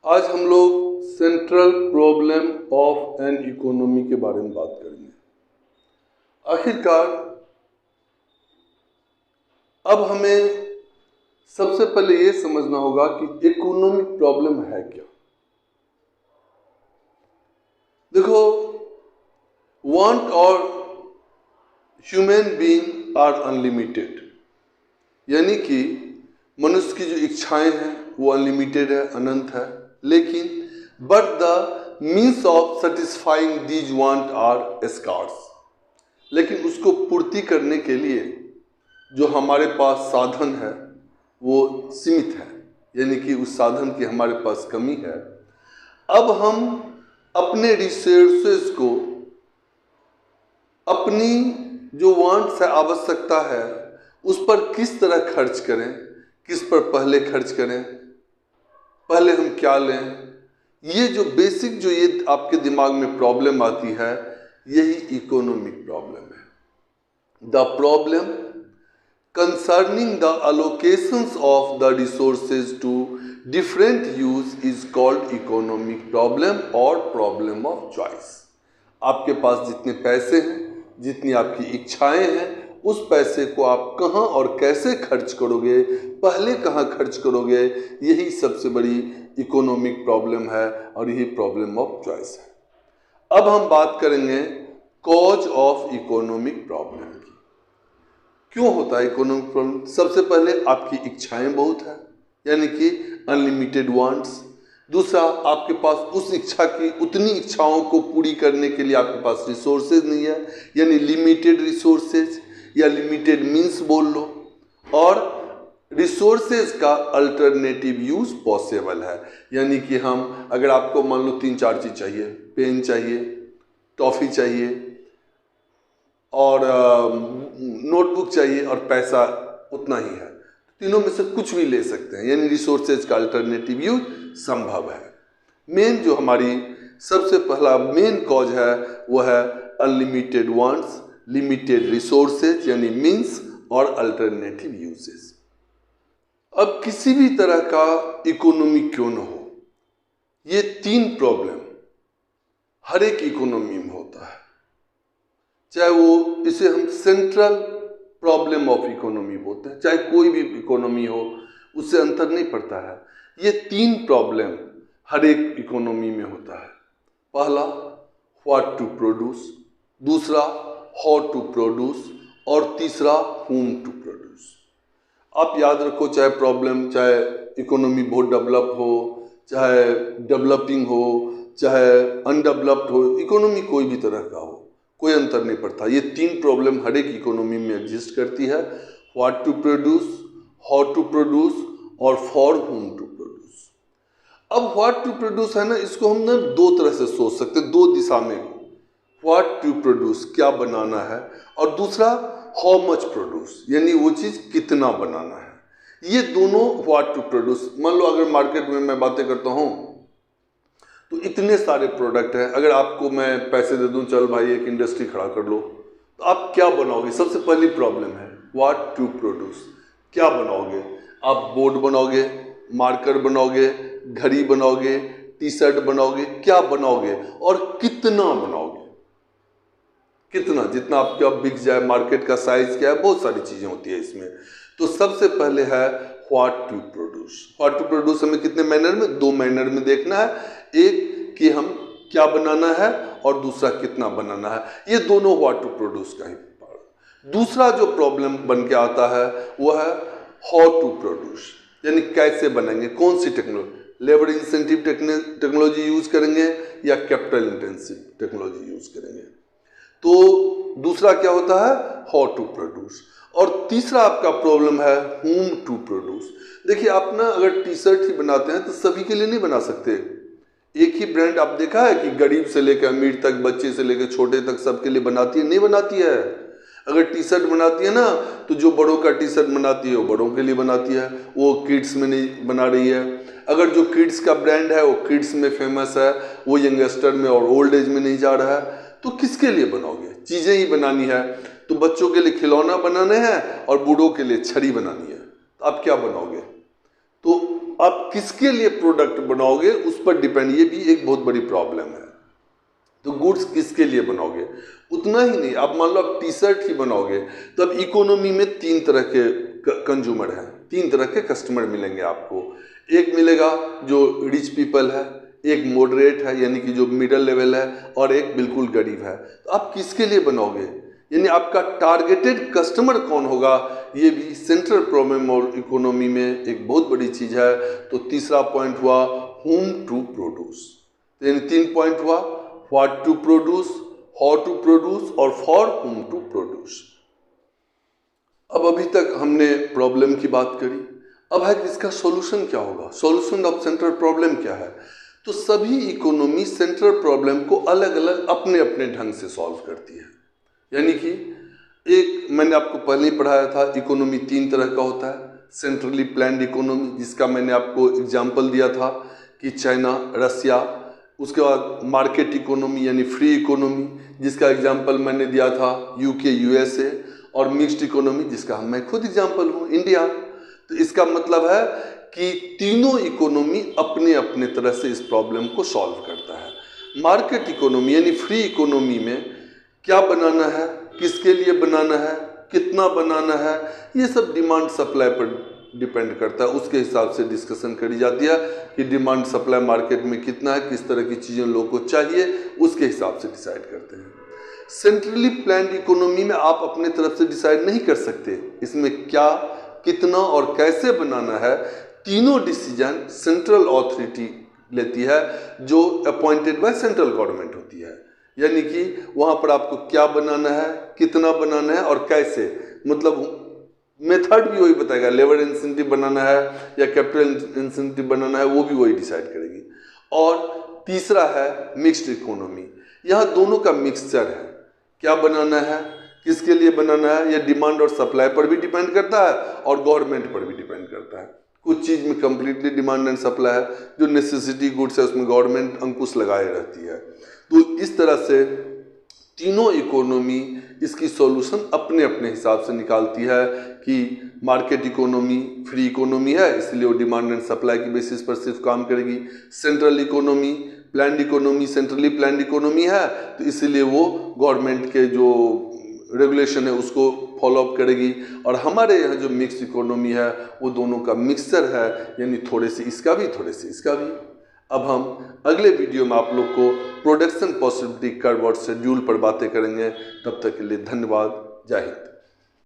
आज हम लोग central problem of an economy के बारे में बात करेंगे। आखिरकार अब हमें सबसे पहले ये समझना होगा कि इकोनॉमिक प्रॉब्लम है क्या। देखो, वांट और ह्यूमन बीइंग आर अनलिमिटेड, यानी कि मनुष्य की जो इच्छाएं हैं वो अनलिमिटेड है, अनंत है, लेकिन but the means of satisfying these want are scarce. लेकिन उसको पूर्ति करने के लिए जो हमारे पास साधन है वो सीमित है, यानी कि उस साधन की हमारे पास कमी है। अब हम अपने रिसोर्सेज को, अपनी जो वांट्स है, आवश्यकता है, उस पर किस तरह खर्च करें, किस पर पहले खर्च करें, पहले हम क्या लें, ये जो बेसिक जो ये आपके दिमाग में प्रॉब्लम आती है, यही इकोनॉमिक प्रॉब्लम है। The problem concerning the allocations of the resources to different use is called economic problem or problem of choice। आपके पास जितने पैसे हैं, जितनी आपकी इच्छाएं हैं, उस पैसे को आप कहां और कैसे खर्च करोगे, पहले कहां खर्च करोगे, यही सबसे बड़ी इकोनॉमिक प्रॉब्लम है और यही प्रॉब्लम ऑफ चॉइस है। अब हम बात करेंगे कॉज ऑफ इकोनॉमिक प्रॉब्लम की। क्यों होता है इकोनॉमिक प्रॉब्लम? सबसे पहले आपकी इच्छाएं बहुत है, यानी कि अनलिमिटेड वांट्स। दूसरा, आपके पास उस इच्छा की, उतनी इच्छाओं को पूरी करने के लिए आपके पास रिसोर्सेज नहीं है, यानी लिमिटेड रिसोर्सेज या लिमिटेड मीन्स बोल लो। और रिसोर्सेज का अल्टरनेटिव यूज पॉसिबल है, यानी कि हम, अगर आपको मान लो 3-4 चीज चाहिए, पेन चाहिए, टॉफी चाहिए और नोटबुक चाहिए और पैसा उतना ही है, तीनों में से कुछ भी ले सकते हैं, यानी रिसोर्सेज का अल्टरनेटिव यूज संभव है। मेन जो हमारी सबसे पहला मेन कॉज है वो है अनलिमिटेड वांट्स, लिमिटेड रिसोर्सेज यानी मीन्स और अल्टरनेटिव यूजेस। अब किसी भी तरह का इकोनॉमी क्यों न हो, ये 3 प्रॉब्लम हर एक इकोनॉमी में होता है, चाहे वो, इसे हम सेंट्रल प्रॉब्लम ऑफ इकोनॉमी बोलते हैं, चाहे कोई भी इकोनॉमी हो, उससे अंतर नहीं पड़ता है। ये 3 प्रॉब्लम हर एक इकोनॉमी में होता है। पहला व्हाट टू प्रोड्यूस, दूसरा हाउ टू प्रोड्यूस और तीसरा whom टू प्रोड्यूस। आप याद रखो, चाहे प्रॉब्लम, चाहे इकोनॉमी बहुत डेवलप हो, चाहे डेवलपिंग हो, चाहे अनडेवलप्ड हो, इकोनॉमी कोई भी तरह का हो, कोई अंतर नहीं पड़ता। ये 3 प्रॉब्लम हर एक इकोनॉमी में एग्जिस्ट करती है, what to produce, how to produce और फॉर whom टू प्रोड्यूस। अब व्हाट टू प्रोड्यूस है ना, इसको हम ना 2 तरह से सोच सकते हैं, 2 दिशा में। व्हाट टू प्रोड्यूस, क्या बनाना है, और दूसरा हाउ मच प्रोड्यूस, यानी वो चीज कितना बनाना है। ये दोनों व्हाट टू प्रोड्यूस। मान लो अगर मार्केट में मैं बातें करता हूं तो इतने सारे प्रोडक्ट हैं, अगर आपको मैं पैसे दे दूं, चल भाई एक इंडस्ट्री खड़ा कर लो, तो आप क्या बनाओगे? सबसे पहली प्रॉब्लम है व्हाट टू प्रोड्यूस, क्या बनाओगे? आप बोर्ड बनाओगे, मार्कर बनाओगे, घड़ी बनाओगे, टी-शर्ट बनाओगे, क्या बनाओगे और कितना बनाओगे? कितना, जितना आपका बिक जाए, मार्केट का साइज क्या है, बहुत सारी चीजें होती है इसमें। तो सबसे पहले है what to produce. What to produce हमें कितने मैनर में, 2 मैनर में देखना है, एक कि हम क्या बनाना है और दूसरा कितना बनाना है। ये दोनों व्हाट टू प्रोड्यूस का ही पार्ट। दूसरा जो प्रॉब्लम बन के आता है वो है हाउ टू प्रोड्यूस, यानी कैसे बनाएंगे, कौन सी technology, labour incentive technology use करेंगे या कैपिटल इंटेंसिव टेक्नोलॉजी यूज करेंगे। तो दूसरा क्या होता है, हाउ टू प्रोड्यूस। और तीसरा आपका प्रॉब्लम है whom टू प्रोड्यूस। देखिए, आप ना अगर टी-शर्ट ही बनाते हैं तो सभी के लिए नहीं बना सकते। एक ही ब्रांड आप देखा है कि गरीब से लेकर अमीर तक, बच्चे से लेकर छोटे तक सबके लिए बनाती है? नहीं बनाती है। अगर टी-शर्ट बनाती है ना, तो जो बड़ों का टी-शर्ट बनाती है वो बड़ों के लिए बनाती है, वो किड्स में नहीं बना रही है। अगर जो किड्स का ब्रांड है वो किड्स में फेमस है, वो यंगस्टर में और ओल्ड एज में नहीं जा रहा है, तो किसके लिए बनाओगे? चीजें ही बनानी है, तो बच्चों के लिए खिलौना बनाने हैं और बूढ़ों के लिए छड़ी बनानी है, तो आप क्या बनाओगे? तो आप किसके लिए प्रोडक्ट बनाओगे उस पर डिपेंड, ये भी एक बहुत बड़ी प्रॉब्लम है। तो गुड्स किसके लिए बनाओगे, उतना ही नहीं, आप मान लो आप टी शर्ट ही बनाओगे तो अब इकोनॉमी में 3 तरह के कंज्यूमर हैं, 3 तरह के कस्टमर मिलेंगे आपको। एक मिलेगा जो रिच पीपल है, एक मॉडरेट है यानी कि जो मिडिल लेवल है, और एक बिल्कुल गरीब है। तो आप किसके लिए बनाओगे, यानी आपका टारगेटेड कस्टमर कौन होगा, ये भी सेंट्रल प्रॉब्लम और इकोनॉमी में एक बहुत बड़ी चीज है। तो तीसरा पॉइंट हुआ whom टू प्रोड्यूस, तो यानी 3 पॉइंट हुआ, what to produce, how to produce और फॉर whom टू प्रोड्यूस। अब अभी तक हमने प्रॉब्लम की बात करी, अब है कि इसका सॉल्यूशन क्या होगा, सॉल्यूशन ऑफ सेंट्रल प्रॉब्लम क्या है। तो सभी इकोनॉमी सेंट्रल प्रॉब्लम को अलग अलग अपने अपने ढंग से सॉल्व करती है। यानी कि एक मैंने आपको पहले ही पढ़ाया था, इकोनॉमी 3 तरह का होता है। सेंट्रली प्लान्ड इकोनॉमी, जिसका मैंने आपको एग्जाम्पल दिया था कि चाइना, रसिया। उसके बाद मार्केट इकोनॉमी यानी फ्री इकोनॉमी, जिसका एग्जाम्पल मैंने दिया था यूके, यूएसए। और मिक्स्ड इकोनॉमी, जिसका मैं खुद एग्जाम्पल हूँ, इंडिया। तो इसका मतलब है कि तीनों इकोनॉमी अपने अपने तरह से इस प्रॉब्लम को सॉल्व करता है। मार्केट इकोनॉमी यानी फ्री इकोनॉमी में क्या बनाना है, किसके लिए बनाना है, कितना बनाना है, ये सब डिमांड सप्लाई पर डिपेंड करता है। उसके हिसाब से डिस्कशन करी जाती है कि डिमांड सप्लाई मार्केट में कितना है, किस तरह की चीज़ें लोगों को चाहिए, उसके हिसाब से डिसाइड करते हैं। सेंट्रली प्लान्ड इकोनॉमी में आप अपने तरफ से डिसाइड नहीं कर सकते, इसमें क्या, कितना और कैसे बनाना है, तीनों डिसीजन सेंट्रल अथॉरिटी लेती है, जो अपॉइंटेड बाय सेंट्रल गवर्नमेंट होती है। यानी कि वहां पर आपको क्या बनाना है, कितना बनाना है और कैसे, मतलब मेथड भी वही बताएगा, लेबर इंसेंटिव बनाना है या कैपिटल इंसेंटिव बनाना है, वो भी वही डिसाइड करेगी। और तीसरा है मिक्स्ड इकोनॉमी, यहाँ दोनों का मिक्सचर है, क्या बनाना है, किसके लिए बनाना है, यह डिमांड और सप्लाई पर भी डिपेंड करता है और गवर्नमेंट पर भी डिपेंड करता है। कुछ चीज़ में कंप्लीटली डिमांड एंड सप्लाई है, जो नेसेसिटी गुड्स है उसमें गवर्नमेंट अंकुश लगाए रहती है। तो इस तरह से तीनों इकोनॉमी इसकी सॉल्यूशन अपने अपने हिसाब से निकालती है कि मार्केट इकोनॉमी फ्री इकोनॉमी है, इसलिए वो डिमांड एंड सप्लाई की बेसिस पर सिर्फ काम करेगी। Central economy planned economy, centrally planned economy है, तो इसीलिए वो गवर्नमेंट के जो रेगुलेशन है उसको फॉलो अप करेगी। और हमारे यहाँ जो मिक्स इकोनॉमी है वो दोनों का मिक्सचर है, यानी थोड़े से इसका भी, थोड़े से इसका भी। अब हम अगले वीडियो में आप लोग को प्रोडक्शन पॉसिबिलिटी कर्व और शेड्यूल पर बातें करेंगे। तब तक के लिए धन्यवाद, जय हिंद।